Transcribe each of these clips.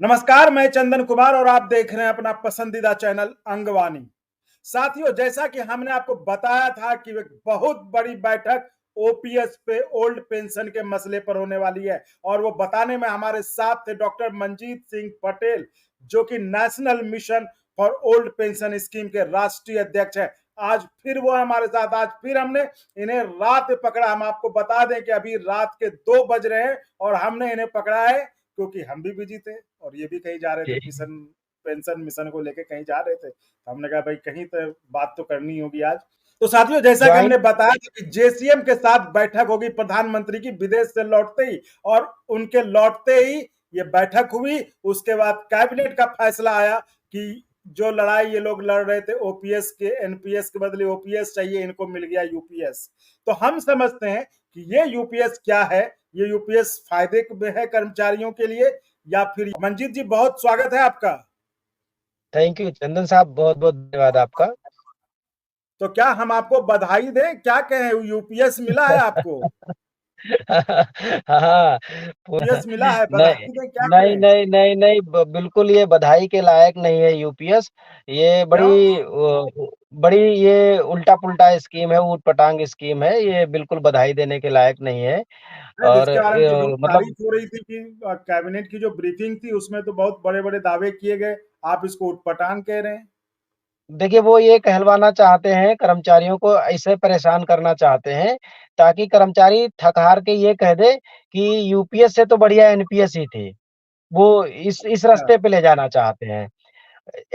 नमस्कार, मैं चंदन कुमार और आप देख रहे हैं अपना पसंदीदा चैनल अंगवानी। साथियों, जैसा कि हमने आपको बताया था कि एक बहुत बड़ी बैठक ओपीएस पे ओल्ड पेंशन के मसले पर होने वाली है और वो बताने में हमारे साथ थे डॉक्टर मंजीत सिंह पटेल, जो कि national mission for old pension scheme के राष्ट्रीय अध्यक्ष है। आज फिर वो हमारे साथ, आज फिर हमने इन्हें रात पकड़ा। हम आपको बता दें कि अभी रात के 2 बज रहे हैं और हमने इन्हें पकड़ा है क्योंकि हम भी बिजी थे और ये भी कहीं जा रहे थे, मिशन पेंशन मिशन को लेके कहीं जा रहे थे। तो हमने कहा भाई कहीं तो बात तो करनी होगी आज। तो साथियों, जैसा कि हमने ज्वाइन बताया था कि जेसीएम के साथ बैठक होगी प्रधानमंत्री की विदेश से लौटते ही, और उनके लौटते ही ये बैठक हुई। उसके बाद कैबिनेट का फैसला आया कि जो लड़ाई ये लोग लड़ रहे थे ओपीएस के, एनपीएस के बदले ओपीएस चाहिए, इनको मिल गया यूपीएस। तो हम समझते हैं कि ये यूपीएस क्या है, ये यूपीएस फायदे में है कर्मचारियों के लिए या फिर। मंजीत जी, बहुत स्वागत है आपका। थैंक यू चंदन साहब, बहुत बहुत धन्यवाद आपका। तो क्या हम आपको बधाई दें, क्या कहें, यूपीएस मिला है आपको? हाँ, यूपीएस मिला है, नहीं बधाई दें, क्या नहीं करें? नहीं नहीं नहीं, बिल्कुल ये बधाई के लायक नहीं है यूपीएस। ये क्यों? बड़ी ये उल्टा पुल्टा स्कीम है, ऊट पटांग स्कीम है, ये बिल्कुल बधाई देने के लायक नहीं है। और जिसके बारे में तो बहुत मतलब तारीफ हो रही थी कि कैबिनेट की जो ब्रीफिंग थी उसमें तो बहुत बड़े बड़े दावे किए गए, आप इसको उटपटांग कह रहे हैं। देखिए, वो ये कहलवाना चाहते हैं, कर्मचारियों को ऐसे परेशान करना चाहते हैं ताकि कर्मचारी थक हार के ये कह दे कि यूपीएस से तो बढ़िया एनपीएस ही थी। वो इस अच्छा। रास्ते पे ले जाना चाहते हैं।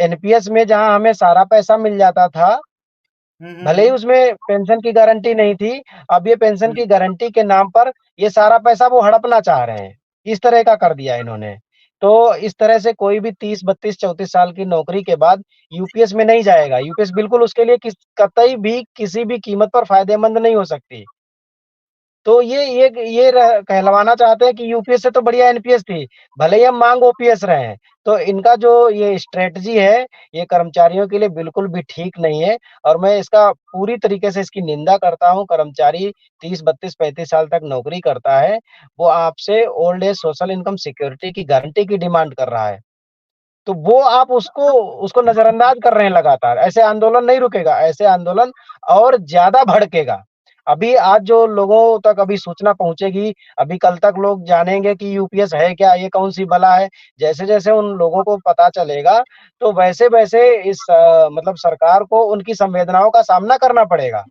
एनपीएस में जहाँ हमें सारा पैसा मिल जाता था, भले ही हम्म। उसमें पेंशन की गारंटी नहीं थी, अब ये पेंशन हम्म। की गारंटी के नाम पर ये सारा पैसा वो हड़पना चाह रहे हैं। इस तरह का कर दिया इन्होंने। तो इस तरह से कोई भी 30, 32, 34 साल की नौकरी के बाद यूपीएस में नहीं जाएगा। यूपीएस बिल्कुल उसके लिए कतई भी किसी भी कीमत पर फायदेमंद नहीं हो सकती। तो ये कहलवाना चाहते हैं कि यूपीएस से तो बढ़िया एनपीएस थी, भले ही हम मांग ओपीएस रहे हैं। तो इनका जो ये स्ट्रेटजी है, ये कर्मचारियों के लिए बिल्कुल भी ठीक नहीं है और मैं इसका पूरी तरीके से इसकी निंदा करता हूँ। कर्मचारी 30, 32, 35 साल तक नौकरी करता है, वो आपसे old age social income security की गारंटी की डिमांड कर रहा है। तो वो आप उसको उसको नजरअंदाज कर रहे हैं लगातार। ऐसे आंदोलन नहीं रुकेगा, ऐसे आंदोलन और ज्यादा भड़केगा। अभी आज जो लोगों तक अभी सूचना पहुंचेगी, अभी कल तक लोग जानेंगे कि यूपीएस है क्या, ये कौन सी बला है। जैसे जैसे उन लोगों को पता चलेगा, तो वैसे वैसे इस मतलब सरकार को उनकी संवेदनाओं का सामना करना पड़ेगा।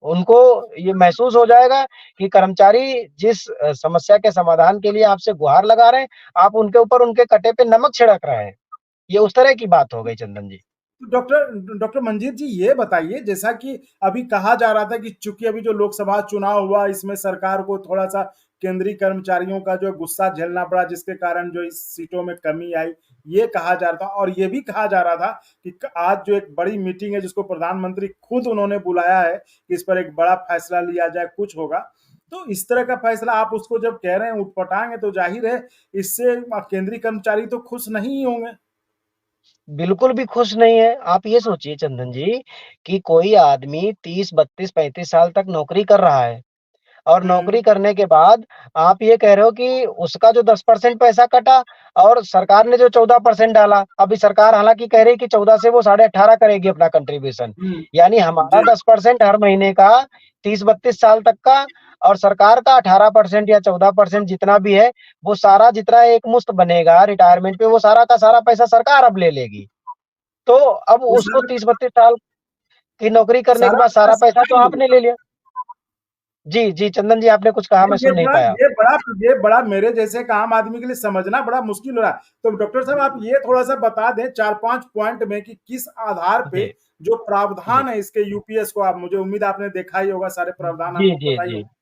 उनको ये महसूस हो जाएगा कि कर्मचारी जिस समस्या के समाधान के लिए आपसे गुहार लगा रहे हैं, आप उनके ऊपर उनके कटे पे नमक छिड़क रहे हैं। ये उस तरह की बात हो गई चंदन जी। तो डॉक्टर डॉक्टर मंजीत जी, ये बताइए, जैसा कि अभी कहा जा रहा था कि चूंकि अभी जो लोकसभा चुनाव हुआ इसमें सरकार को थोड़ा सा केंद्रीय कर्मचारियों का जो गुस्सा झेलना पड़ा, जिसके कारण जो इस सीटों में कमी आई, ये कहा जा रहा था। और ये भी कहा जा रहा था कि आज जो एक बड़ी मीटिंग है जिसको प्रधानमंत्री खुद उन्होंने बुलाया है कि इस पर एक बड़ा फैसला लिया जाए, कुछ होगा। तो इस तरह का फैसला आप उसको जब कह रहे हैं उठपटांग है, तो जाहिर है इससे केंद्रीय कर्मचारी तो खुश नहीं ही होंगे। बिल्कुल भी खुश नहीं है। आप ये सोचिए चंदन जी कि कोई आदमी 30, 32, 35 साल तक नौकरी कर रहा है और हम्म। नौकरी करने के बाद आप ये कह रहे हो कि उसका जो 10% पैसा कटा और सरकार ने जो 14% डाला। अभी सरकार हालांकि कह रही है कि 14 से वो 18.5 करेगी अपना कंट्रीब्यूशन। यानी हमारा जी। 10% हर महीने का 30, 32 साल तक का, और सरकार का 18% या 14% जितना भी है, वो सारा जितना एक मुश्त बनेगा रिटायरमेंट पे, वो सारा का सारा पैसा सरकार अब ले लेगी। तो अब ये उसको सारा 30, 32 साल की नौकरी करने के सारा बाद पैसा सारा पैसा सरकार तो ही आपने लेगी। ले लिया। जी जी चंदन जी, आपने कुछ कहा, मैं ये सुन नहीं बड़ा पाया। ये बड़ा ये बड़ा मेरे जैसे एक आम आदमी के लिए समझना बड़ा मुश्किल हो रहा है। तो डॉक्टर साहब, आप ये थोड़ा सा बता दें 4-5 पॉइंट में कि किस आधार पे जी जो जी प्रावधान है इसके यूपीएस को, आप, मुझे उम्मीद है आपने देखा ही होगा, सारे प्रावधान जी आपको जी पता ही जी होगा।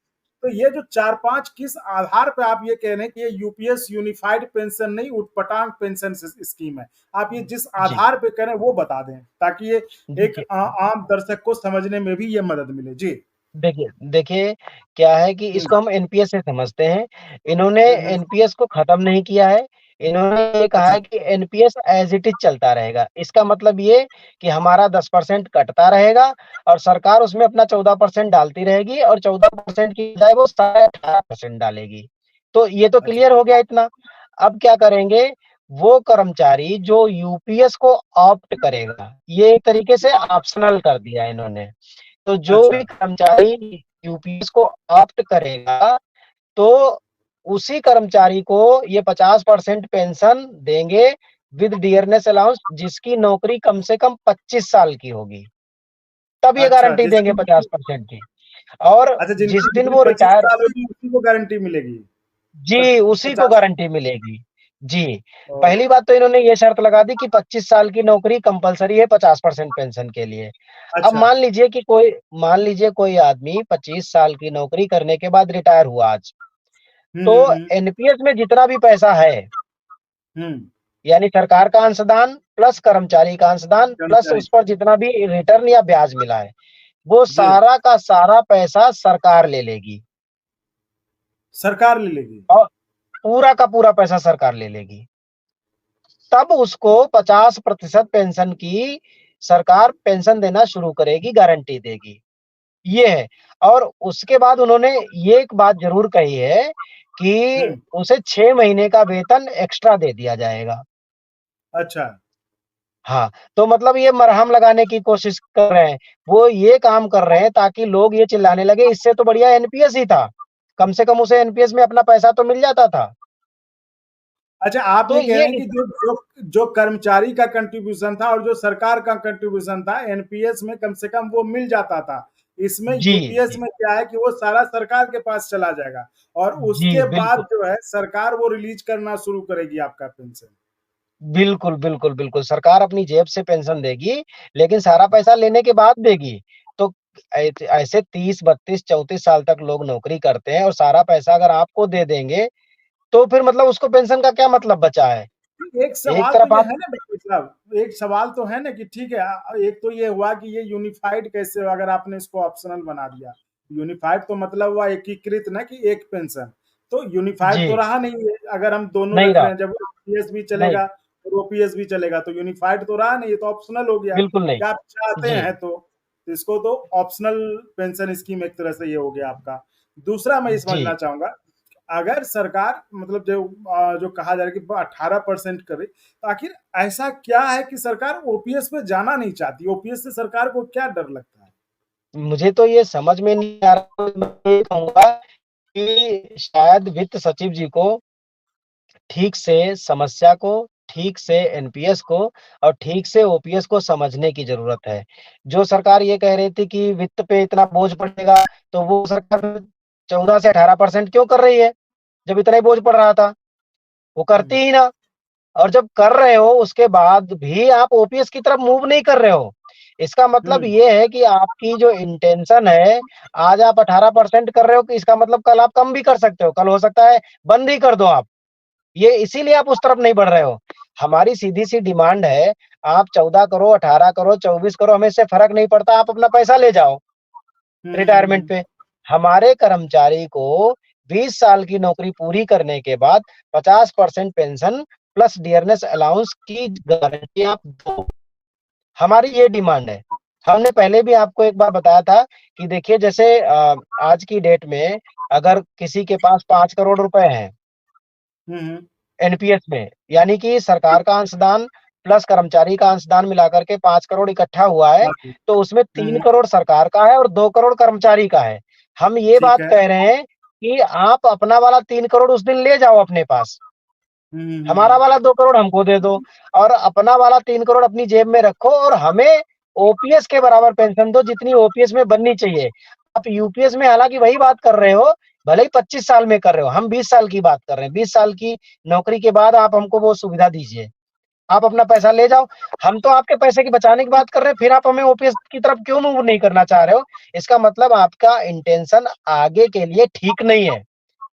तो ये जो 4-5 किस आधार पे आप ये कह रहे हैं कि ये यूपीएस यूनिफाइड पेंशन नहीं, उटपटांग पेंशन स्कीम है, आप ये जिस जी। आधार पे कह रहे हैं वो बता दें ताकि ये एक देखिए आम दर्शक को समझने में भी ये मदद मिले जी। देखिए देखिए, क्या है कि हम्म। इसको हम एनपीएस से समझते हैं। इन्होंने हम्म। एनपीएस को खत्म नहीं किया है। इन्होंने ये कहा अच्छा। है कि एनपीएस एज इट इज चलता रहेगा। इसका मतलब ये कि हमारा 10% कटता रहेगा और सरकार उसमें अपना 14% डालती रहेगी, और 14% की बजाय वो 18.5% डालेगी। तो ये तो अच्छा। क्लियर हो गया इतना। अब क्या करेंगे, वो कर्मचारी जो यूपीएस को ऑप्ट करेगा, ये एक तरीके से ऑप्शनल कर दिया इन्होंने। तो जो अच्छा। भी कर्मचारी यूपीएस को ऑप्ट करेगा, तो उसी कर्मचारी को ये 50% पेंशन देंगे विद डियरनेस अलाउंस, जिसकी नौकरी कम से कम 25 साल की होगी, तब ये अच्छा, गारंटी देंगे जिसकी 50% की। और अच्छा, जिस जिनकी दिन डिग्री वो 25 रिटायर, साल होगी उसी को गारंटी मिलेगी। जी, उसी को 50। गारंटी मिलेगी। जी, पहली बात तो इन्होंने ये शर्त लगा दी कि 25 साल की नौकरी कंपल्सरी है 50% पेंशन के लिए। अब अच्छा। मान लीजिए कोई आदमी 25 साल की नौकरी करने के बाद रिटायर हुआ आज, हम्म तो हम्म हम्म एनपीएस में जितना भी पैसा है, हम्म, यानी सरकार का अंशदान प्लस कर्मचारी का अंशदान प्लस कर्मचारी। उस पर जितना भी रिटर्न या ब्याज मिला है, वो जी। सारा का सारा पैसा सरकार ले लेगी। सरकार ले लेगी। और पूरा का पूरा पैसा सरकार ले लेगी। तब उसको 50% पेंशन की सरकार पेंशन देना शुरू करेगी, गारंटी देगी। ये है। और उसके बाद उन्होंने ये एक बात जरूर कही है कि हम्म। उसे 6 महीने का वेतन एक्स्ट्रा दे दिया जाएगा। अच्छा। हाँ, तो मतलब ये मरहम लगाने की कोशिश कर रहे हैं। वो ये काम कर रहे हैं ताकि लोग ये चिल्लाने लगे, इससे तो बढ़िया एनपीएस ही था। कम से कम उसे एनपीएस में अपना पैसा तो मिल जाता था। अच्छा, आप तो ये कह ये रहे हैं कि जो जो जो कर्मचारी का कंट्रीब्यूशन था और जो सरकार का कंट्रीब्यूशन था एनपीएस में, कम से कम वो मिल जाता था। इसमें जी, यूपीएस जी, में क्या है कि वो सारा सरकार के पास चला जाएगा और जी, उसके बाद बिल्कुल। जो है सरकार वो रिलीज करना शुरू करेगी आपका पेंशन। बिल्कुल, बिल्कुल, बिल्कुल। सरकार अपनी जेब से पेंशन देगी, लेकिन सारा पैसा लेने के बाद देगी। तो ऐसे 30, 32, 34 साल तक लोग नौकरी करते हैं और सारा पैसा अगर आपको दे देंगे, तो फिर मतलब उसको पेंशन का क्या मतलब बचा है? एक एक सवाल तो तरफ ये आप, है ना डॉक्टर साहब, एक सवाल तो है ना कि ठीक है, एक तो ये हुआ कि ये यूनिफाइड कैसे, अगर आपने इसको ऑप्शनल बना दिया, यूनिफाइड तो मतलब हुआ एकीकृत ना कि एक पेंशन, तो यूनिफाइड तो जी, रहा नहीं है अगर हम दोनों नहीं रख रहा, रहे हैं, जब ओपीएस भी नहीं, चलेगा और ओपीएस भी चलेगा तो यूनिफाइड तो रहा नहीं, ये तो ऑप्शनल हो गया। बिल्कुल नहीं। क्या आप चाहते जी, हैं तो इसको तो ऑप्शनल पेंशन स्कीम एक तरह से ये हो गया आपका। दूसरा मैं ये समझना जी। चाहूंगा, अगर सरकार मतलब जो कहा जा रहा है कि 18% करे, तो आखिर ऐसा क्या है कि सरकार ओपीएस पे जाना नहीं चाहती, ओपीएस से सरकार को क्या डर लगता है? मुझे तो ये समझ में नहीं आ रहा, मैं ये कहूँगा कि शायद वित्त सचिव जी को ठीक से समस्या को, ठीक से एनपीएस को और ठीक से ओपीएस को समझने की ज़रूरत है। जो सरकार ये कह रही थी कि वित्त पे इतना बोझ पड़ेगा, तो वो सरकार 14 से 18% क्यों कर रही है, जब इतना ही बोझ पड़ रहा था? वो करती हम्म ही ना। और जब कर रहे हो उसके बाद भी आप ओपीएस की तरफ मूव नहीं कर रहे हो। इसका मतलब हम्म ये है कि आपकी जो इंटेंशन है, आज आप 18% कर रहे हो, कि इसका मतलब कल आप कम भी कर सकते हो। कल हो सकता है बंद ही कर दो आप। ये इसीलिए आप उस तरफ नहीं बढ़ रहे हो। हमारी सीधी-सी डिमांड है, आप 14 करो, 18 करो, 24 करो, हमें इससे फ़र्क नहीं पड़ता, आप अपना पैसा ले जाओ हम्म हम्म हम्म, रिटायरमेंट हम्म। पे। हमारे कर्मचारी को 20 साल की नौकरी पूरी करने के बाद 50% पेंशन प्लस डियरनेस अलाउंस की गारंटी आप दो। हमारी ये डिमांड है। हमने पहले भी आपको एक बार बताया था कि देखिए, जैसे आज की डेट में अगर किसी के पास 5 करोड़ रुपए हैं हम्म, एनपीएस में, यानी कि सरकार का अंशदान प्लस कर्मचारी का अंशदान मिलाकर के 5 करोड़ इकट्ठा हुआ है, बाकी। तो उसमें 3 हम्म, करोड़ सरकार का है और 2 करोड़ कर्मचारी का है। हम ये ठीक बात है। कह रहे हैं कि आप अपना वाला 3 करोड़ उस दिन ले जाओ अपने पास, हमारा हम्म। वाला 2 करोड़ हमको दे दो और अपना वाला 3 करोड़ अपनी जेब में रखो और हमें ओपीएस के बराबर पेंशन दो, जितनी ओपीएस में बननी चाहिए। आप यूपीएस में हालाँकि वही बात कर रहे हो, भले ही 25 साल में कर रहे हो, हम 20 साल की बात कर रहे हैं। 20 साल की नौकरी के बाद आप हमको वो सुविधा दीजिए। आप अपना पैसा ले जाओ। हम तो आपके पैसे की बचाने की बात कर रहे हैं, फिर आप हमें ओपीएस की तरफ क्यों मूव नहीं करना चाह रहे हो? इसका मतलब आपका इंटेंशन आगे के लिए ठीक नहीं है।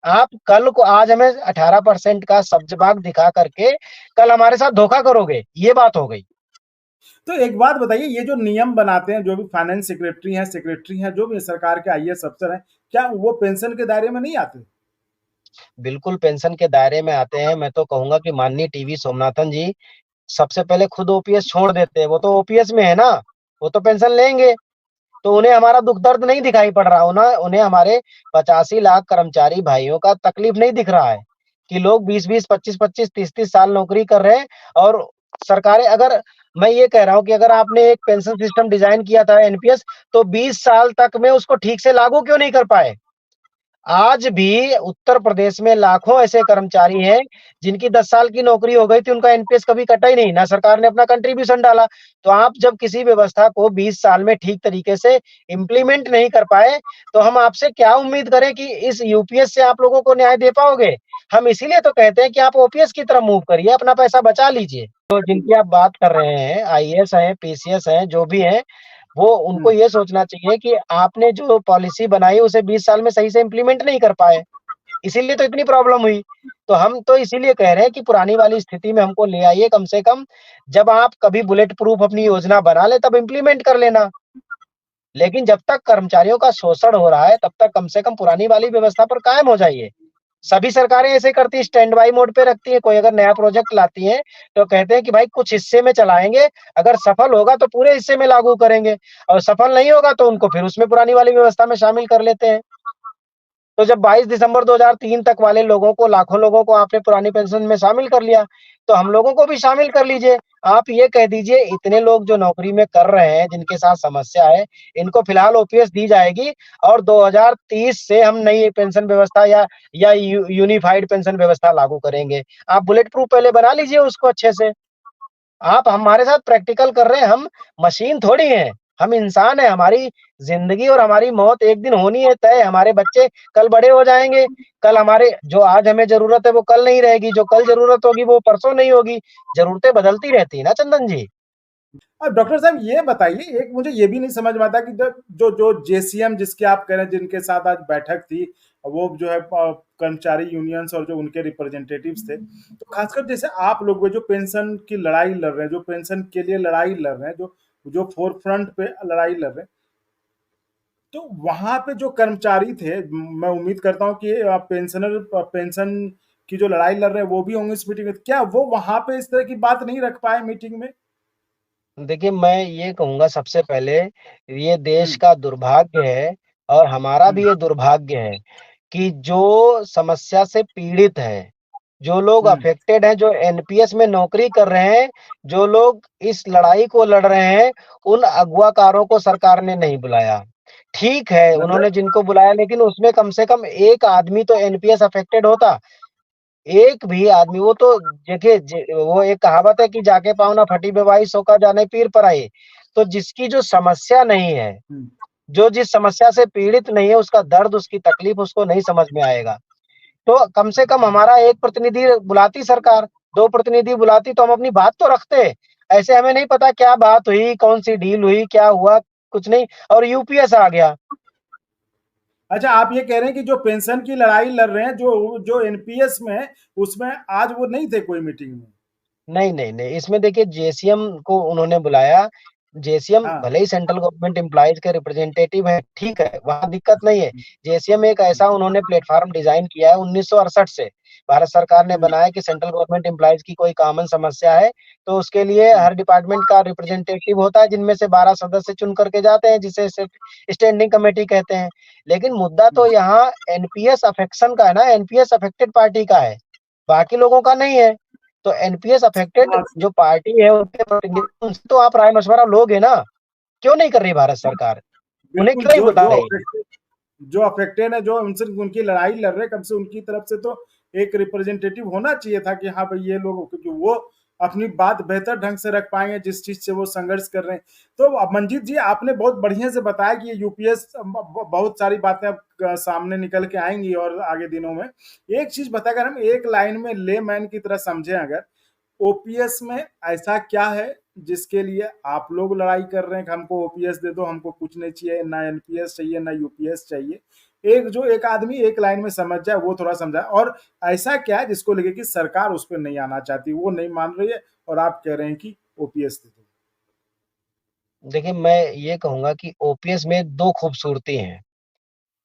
आप कल को आज हमें 18% का सब्ज-बाग दिखा करके कल हमारे साथ धोखा करोगे, ये बात हो गई। तो एक बात बताइए, ये जो नियम बनाते हैं, जो भी फाइनेंस सेक्रेटरी हैं, जो भी सरकार के आईएएस अफसर हैं, क्या वो पेंशन के दायरे में नहीं आते? बिल्कुल पेंशन के दायरे में आते हैं। मैं तो कहूँगा कि माननीय टीवी सोमनाथन जी सबसे पहले खुद ओपीएस छोड़ देते हैं। वो तो ओपीएस में है ना, वो तो पेंशन लेंगे। तो उन्हें हमारा दुःख दर्द नहीं दिखाई पड़ रहा, उन्हें उन्हें हमारे 85 लाख कर्मचारी भाइयों का तकलीफ नहीं दिख रहा है कि लोग 20-20, 25-25, 30-30 साल नौकरी कर रहे हैं और सरकारें अगर मैं ये कह रहा हूँ कि अगर आपने एक पेंशन सिस्टम डिज़ाइन किया था एनपीएस तो 20 साल तक में उसको ठीक से लागू क्यों नहीं कर पाए? आज भी उत्तर प्रदेश में लाखों ऐसे कर्मचारी हैं, जिनकी 10 साल की नौकरी हो गई थी, उनका एनपीएस कभी कटा ही नहीं, ना सरकार ने अपना कंट्रीब्यूशन डाला। तो आप जब किसी व्यवस्था को 20 साल में ठीक तरीके से इम्प्लीमेंट नहीं कर पाए, तो हम आपसे क्या उम्मीद करें कि इस यूपीएस से आप लोगों को न्याय दे पाओगे? हम इसीलिए तो कहते हैं कि आप ओपीएस की तरफ मूव करिए, अपना पैसा बचा लीजिए। तो जिनकी आप बात कर रहे हैं, आईएएस हैं, पीसीएस हैं, जो भी हैं, वो उनको हम्म। ये सोचना चाहिए कि आपने जो पॉलिसी बनाई उसे 20 साल में सही से इम्प्लीमेंट नहीं कर पाए, इसीलिए तो इतनी प्रॉब्लम हुई। तो हम तो इसीलिए कह रहे हैं कि पुरानी वाली स्थिति में हमको ले आइए कम से कम, जब आप कभी बुलेट प्रूफ अपनी योजना बना लें तब इम्प्लीमेंट कर लेना। लेकिन जब तक कर्मचारियों का शोषण हो रहा है तब तक कम से कम पुरानी वाली व्यवस्था पर कायम हो जाइए। सभी सरकारें ऐसे करती हैं, स्टैंड बाय मोड पे रखती हैं, कोई अगर नया प्रोजेक्ट लाती हैं, तो कहते हैं कि भाई कुछ हिस्से में चलाएँगे, अगर सफल होगा तो पूरे हिस्से में लागू करेंगे और सफल नहीं होगा तो उनको फिर उसमें पुरानी वाली व्यवस्था में शामिल कर लेते हैं। तो जब 22 दिसंबर 2003 तक वाले लोगों को, लाखों लोगों को आपने पुरानी पेंशन में शामिल कर लिया, तो हम लोगों को भी शामिल कर लीजिए। आप ये कह दीजिए इतने लोग जो नौकरी में कर रहे हैं, जिनके साथ समस्या है, इनको फिलहाल ओपीएस दी जाएगी और 2030 से हम नई पेंशन व्यवस्था या यूनिफाइड पेंशन व्यवस्था लागू करेंगे। आप बुलेट प्रूफ पहले बना लीजिए उसको अच्छे से। आप हमारे साथ प्रैक्टिकल कर रहे हैं, हम मशीन थोड़ी हैं, हम इंसान हैं, हमारी ज़िंदगी और हमारी मौत एक दिन होनी है तय, हमारे बच्चे कल बड़े हो जाएँगे, कल हमारे जो आज हमें ज़रूरत है वो कल नहीं रहेगी, जो कल ज़रूरत होगी वो परसों नहीं होगी, ज़रूरतें बदलती रहती हैं ना चंदन जी। अब डॉक्टर साहब ये बताइए, एक मुझे ये भी नहीं समझ में आता कि जो जो जो जेसीएम जिसके आप कह रहे हैं, जिनके साथ आज बैठक थी, वो जो है कर्मचारी यूनियंस और जो उनके रिप्रेजेंटेटिव्स थे, तो खासकर जैसे आप लोग जो पेंशन की लड़ाई लड़ रहे हैं, जो पेंशन के लिए लड़ाई लड़ रहे हैं, जो जो फोर फ्रंट पे लड़ाई लड़ रहे हैं, तो वहां पे जो कर्मचारी थे, मैं उम्मीद करता हूँ कि पेंशनर पेंशन की जो लड़ाई लड़ रहे हैं वो भी होंगे इस मीटिंग में, क्या वो वहां पे इस तरह की बात नहीं रख पाए मीटिंग में? देखिए, मैं ये कहूँगा सबसे पहले ये देश हम्म। का दुर्भाग्य है और हमारा भी हम्म। ये दुर्भाग्य है कि जो समस्या से पीड़ित हैं, जो लोग हम्म। अफ़ेक्टेड हैं, जो एनपीएस में नौकरी कर रहे हैं, जो लोग इस लड़ाई को लड़ रहे हैं, उन अगुवाकारों को सरकार ने नहीं बुलाया। ठीक है, मतलब उन्होंने जिनको बुलाया लेकिन उसमें कम से कम एक आदमी तो एनपीएस अफ़ेक्टेड होता। एक भी आदमी वो तो देखिए वो एक कहावत है कि जाके पाँव ना फटी बेबाई सो का जाने पीर पराई। तो जिसकी जो समस्या नहीं है, हम्म। जो जिस समस्या से पीड़ित नहीं है, उसका दर्द, उसकी तकलीफ उसको नहीं समझ में आएगा। तो कम से कम हमारा 1 प्रतिनिधि बुलाती सरकार, 2 प्रतिनिधि बुलाती तो हम अपनी बात तो रखते। ऐसे हमें नहीं पता क्या बात हुई, कौन-सी डील हुई, क्या हुआ, कुछ नहीं और यूपीएस आ गया। अच्छा, आप ये कह रहे हैं कि जो पेंशन की लड़ाई लड़ रहे हैं, जो जो एनपीएस में है, उसमें आज वो नहीं थे कोई मीटिंग में? नहीं, नहीं, नहीं, इसमें देखिए जेसीएम को उन्होंने बुलाया। जेसीएम हाँ। भले ही सेंट्रल गवर्नमेंट एम्प्लॉइज़ के रिप्रेजेंटेटिव हैं, ठीक है, वहाँ दिक्कत नहीं है। जेसीएम एक ऐसा उन्होंने प्लेटफ़ॉर्म डिज़ाइन किया है 1968 से, भारत सरकार ने हम्म। बनाया कि सेंट्रल गवर्नमेंट एम्प्लॉइज़ की कोई कॉमन समस्या है, तो उसके लिए हम्म। हर डिपार्टमेंट का रिप्रेजेंटेटिव होता है, जिनमें से 12 सदस्य चुन कर के जाते हैं, जिसे स्टैंडिंग कमेटी कहते हैं। लेकिन मुद्दा तो हम्म। यहाँ एनपीएस अफेक्शन का है ना, एनपीएस अफेक्टेड पार्टी का है, बाकी लोगों का नहीं है। तो एनपीएस अफेक्टेड हाँ। जो पार्टी है उनके प्रतिनिधि उनसे तो आप राय-मशवरा लोगे ना, क्यों नहीं कर रही भारत सरकार? उन्हें बिल्कुल, क्यों नहीं जो बुला जो रही? अफेक्टेड जो अफेक्टेड है, जो उनसे उनकी लड़ाई लड़ रहे हैं, कम से उनकी तरफ से तो एक रिप्रेजेंटेटिव होना चाहिए था कि हाँ भाई ये लोग, क्योंकि वो अपनी बात बेहतर ढंग से रख पाएंगे जिस चीज से वो संघर्ष कर रहे हैं। तो अब मंजीत जी, आपने बहुत बढ़िया से बताया कि ये यूपीएस बहुत सारी बातें अब सामने निकल के आएंगी और आगे दिनों में। एक चीज बताकर, हम एक लाइन में ले मैन की तरह समझें, अगर ओपीएस में ऐसा क्या है जिसके लिए आप लोग लड़ाई कर रहे हैं कि हमको ओपीएस दे दो, हमको कुछ नहीं चाहिए, ना एनपीएस चाहिए ना यूपीएस चाहिए? एक जो एक आदमी एक लाइन में समझ जाए वो थोड़ा समझाए, और ऐसा क्या है जिसको लगे कि सरकार उस पर नहीं आना चाहती, वो नहीं मान रही है और आप कह रहे हैं कि ओपीएस दे दो? देखिए, मैं ये कहूँगा कि ओपीएस में 2 खूबसूरती हैं।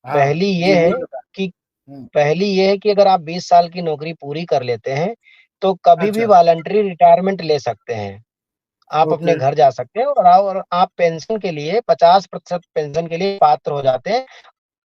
हाँ पहली जी, ये वो है बता। कि हम्म। पहली ये है कि अगर आप 20 साल की नौकरी पूरी कर लेते हैं, तो कभी भी अच्छा। वॉलंटरी रिटायरमेंट ले सकते हैं। आप अपने ओके। घर जा सकते हैं और आप पेंशन के लिए 50% पेंशन के लिए पात्र हो जाते हैं।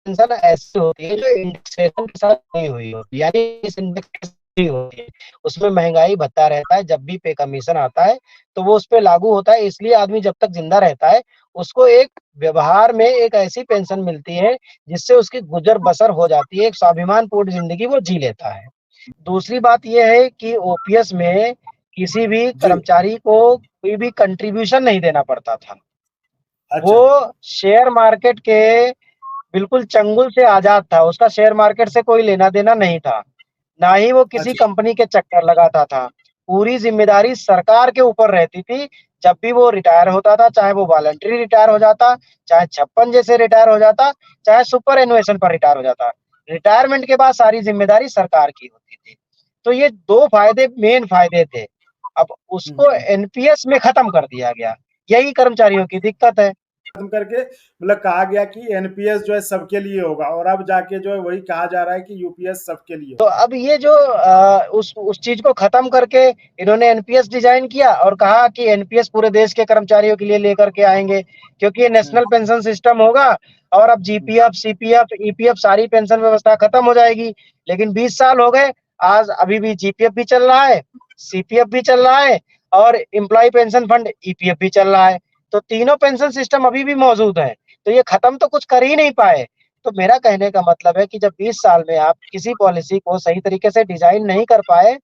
पेंशन ऐसी होती है जो इंडेक्सेशन के साथ नहीं हुई होती, यानी इस इंडेक्स होती है, उसमें महँगाई भत्ता रहता है, जब भी पे कमीशन आता है, तो वो उसपे लागू होता है, इसलिए आदमी जब तक ज़िंदा रहता है, उसको एक व्यवहार में एक ऐसी पेंशन मिलती है, जिससे उसकी गुज़र-बसर हो जाती है, एक स्वाभिमानपूर्ण ज़िंदगी वो जी लेता है। दूसरी बात ये है कि ओपीएस में किसी भी जी। कर्मचारी को कोई भी कंट्रीब्यूशन नहीं देना पड़ता था। अच्छा। वो शेयर मार्केट के बिल्कुल चंगुल से आज़ाद था, उसका शेयर मार्केट से कोई लेना-देना नहीं था। ना ही वो किसी अच्छा। कंपनी के चक्कर लगाता था। पूरी ज़िम्मेदारी सरकार के ऊपर रहती थी। जब भी वो रिटायर होता था, चाहे वो वॉलंटरी रिटायर हो जाता, चाहे 56 जैसे रिटायर हो जाता, चाहे सुपरएनुएशन पर रिटायर हो जाता। रिटायरमेंट के बाद सारी ज़िम्मेदारी सरकार की होती थी। तो ये 2 फ़ायदे मेन फ़ायदे थे। अब उसको हम्म। एनपीएस में ख़त्म कर दिया गया। यही कर्मचारियों की दिक्कत है। खत्म करके मतलब कहा गया कि एनपीएस जो है सबके लिए होगा, और अब जाके जो है वही कहा जा रहा है कि यूपीएस सबके लिए तो होगा। अब ये जो उस चीज़ को ख़त्म करके इन्होंने एनपीएस डिज़ाइन किया और कहा कि एनपीएस पूरे देश के कर्मचारियों के लिए लेकर के आएँगे, क्योंकि ये नेशनल हम्म। पेंशन सिस्टम होगा और अब जीपीएफ, सीपीएफ, ईपीएफ सारी पेंशन व्यवस्था ख़त्म हो जाएगी। लेकिन 20 साल हो गए, आज अभी भी जीपीएफ भी चल रहा है, सीपीएफ भी चल रहा है और एम्प्लॉयी पेंशन फंड ईपीएफ भी चल रहा है। तो तीनों पेंशन सिस्टम अभी भी मौजूद हैं। तो ये ख़त्म तो कुछ कर ही नहीं पाए। तो मेरा कहने का मतलब है कि जब 20 साल में आप किसी पॉलिसी को सही तरीके से डिज़ाइन नहीं कर पाए,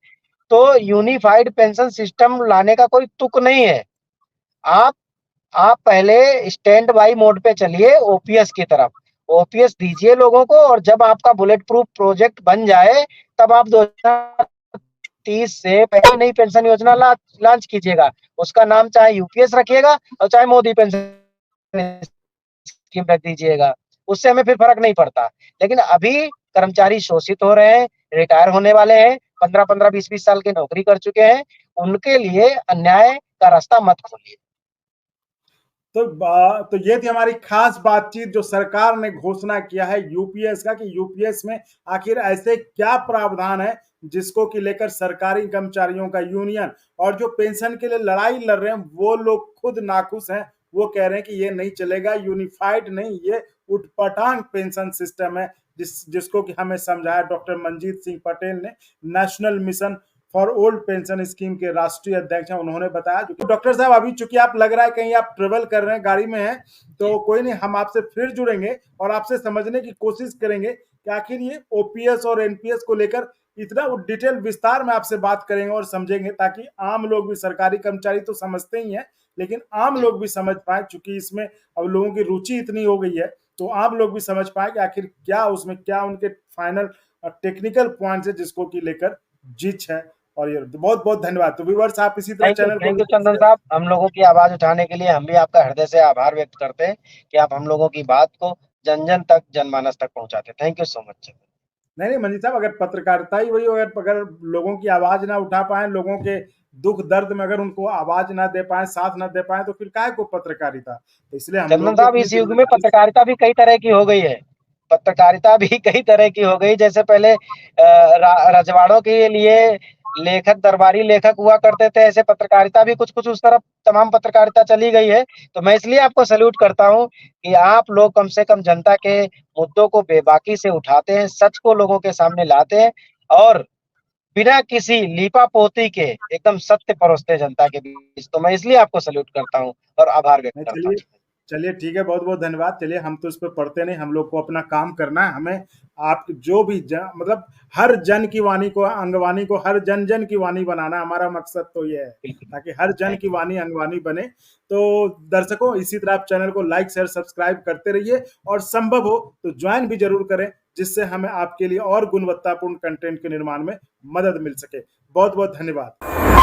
तो यूनिफाइड पेंशन सिस्टम लाने का कोई तुक नहीं है। आप आप पहले स्टैंड बाय मोड पे चलिए ओपीएस की तरफ। ओपीएस दीजिए लोगों को और जब आपका बुलेट प्रूफ प्रोजेक्ट बन जाए, तब आप 2030 से पहले नई पेंशन योजना लॉन्च कीजिएगा। उसका नाम चाहे यूपीएस रखिएगा और चाहे मोदी पेंशन स्कीम रख दीजिएगा, उससे हमें फिर फ़र्क नहीं पड़ता। लेकिन अभी कर्मचारी शोषित हो रहे हैं, रिटायर होने वाले हैं, 15-15, 20-20 साल की नौकरी कर चुके हैं, उनके लिए अन्याय का रास्ता मत खोलिए। तो ये थी हमारी खास बातचीत जो सरकार ने घोषणा किया है यूपीएस का, कि यूपीएस में आखिर ऐसे क्या प्रावधान है जिसको कि लेकर सरकारी कर्मचारियों का यूनियन और जो पेंशन के लिए लड़ाई लड़ रहे हैं वो लोग खुद नाखुश हैं। वो कह रहे हैं कि ये नहीं चलेगा, यूनिफाइड नहीं, ये उटपटांग पेंशन सिस्टम है, जिसको कि हमें समझाया डॉक्टर मंजीत सिंह पटेल ने, national mission for old pension scheme के राष्ट्रीय अध्यक्ष हैं। उन्होंने बताया। जो डॉक्टर साहब अभी चूंकि आप लग रहा है कहीं आप ट्रेवल कर रहे हैं, गाड़ी में हैं, तो जी। कोई नहीं, हम आपसे फिर जुड़ेंगे और आपसे समझने की कोशिश करेंगे कि आखिर ये ओपीएस और एनपीएस को लेकर इतना डिटेल विस्तार में आपसे बात करेंगे और समझेंगे, ताकि आम लोग भी, सरकारी कर्मचारी तो समझते ही हैं, लेकिन आम जी। लोग भी समझ पाए, चूंकि इसमें अब लोगों की रुचि इतनी हो गई है, तो आम लोग भी समझ पाए कि आखिर क्या उसमें, क्या उनके फाइनल टेक्निकल पॉइंट्स है जिसको कि लेकर जिच है। और ये बहुत बहुत धन्यवाद। तो व्यूअर्स, आप इसी तरह चैनल को thank you like Chandan share. साहब। हम लोगों की आवाज़ उठाने के लिए हम भी आपका हृदय से आभार व्यक्त करते हैं कि आप हम लोगों की बात को जन-जन तक, जनमानस तक पहुँचाते हैं। Thank you so much. नहीं नहीं मंजीत साहब, अगर पत्रकारिता ही वही हो, अगर लोगों की आवाज ना उठा पाए, लोगों के दुख दर्द में अगर उनको आवाज ना दे पाए, साथ ना दे पाए, तो फिर काहे को पत्रकारिता। तो इसलिए हम चंदन लोग भी साहब, अपनी इस युग में जिम्मेदारी से। पत्रकारिता भी कई तरह की हो गई है। पत्रकारिता भी कई तरह की हो गई। जैसे पहले रजवाड़ों के लिए लेखक, दरबारी लेखक हुआ करते थे, ऐसे पत्रकारिता भी कुछ-कुछ उस तरफ तमाम पत्रकारिता चली गई है। तो मैं इसलिए आपको सैल्यूट करता हूँ कि आप लोग कम से कम जनता के मुद्दों को बेबाकी से उठाते हैं, सच को लोगों के सामने लाते हैं और बिना किसी लीपापोती के एकदम सत्य परोसते हैं जनता के बीच। तो मैं इसलिए आपको सैल्यूट करता हूँ और आभार व्यक्त नहीं, करता हूँ। चलिए, चलिए ठीक है, बहुत बहुत धन्यवाद। चलिए, हम तो इस पे पढ़ते नहीं, हम लोग को अपना काम करना है। हमें आप जो भी मतलब हर जन की वाणी को, अंगवानी को हर जन जन की वाणी बनाना, हमारा मकसद तो ये है, बिल्कुल, ताकि हर जन थैंक की यू। वाणी अंगवानी बने। तो दर्शकों, इसी तरह आप चैनल को लाइक शेयर सब्सक्राइब करते रहिए और संभव हो तो ज्वाइन भी जरूर करें, जिससे हमें आपके लिए और गुणवत्तापूर्ण कंटेंट के निर्माण में मदद मिल सके। बहुत बहुत धन्यवाद।